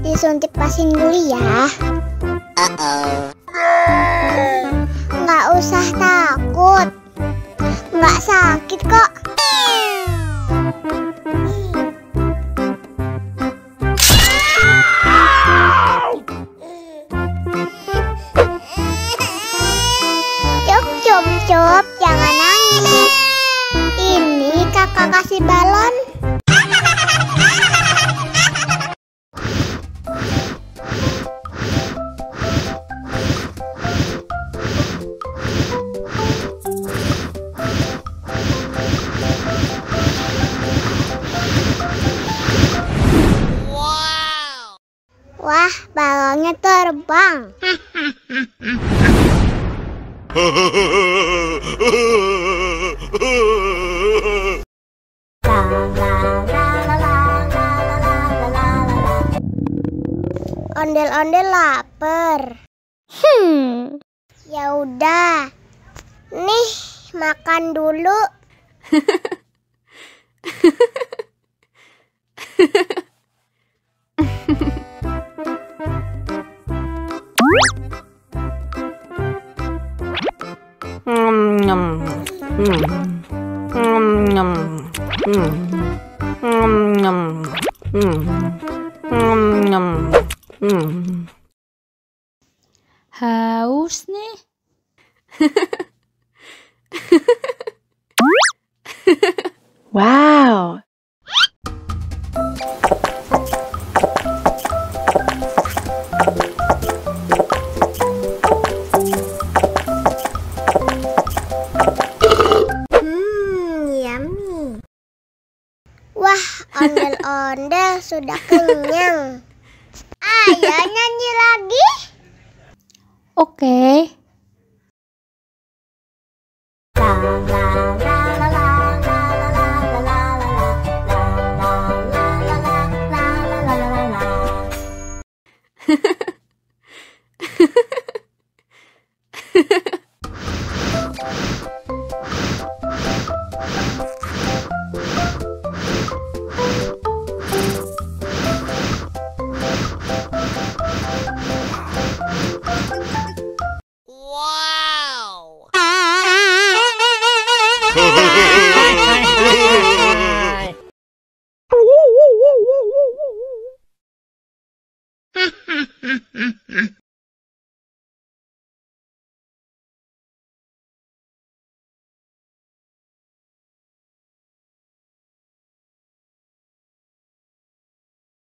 disuntik vaksin dulu ya. Nggak usah takut, nggak sakit kok. Cup, jangan nangis. Ini kakak kasih balon. Wow. Wah, balonnya terbang. Ondel-ondel lapar. Ya udah. Nih, makan dulu. Haus nih. Wow. Yummy. Wah, ondel-ondel sudah kenyang. Ayo nyanyi lagi. Oke. Wow.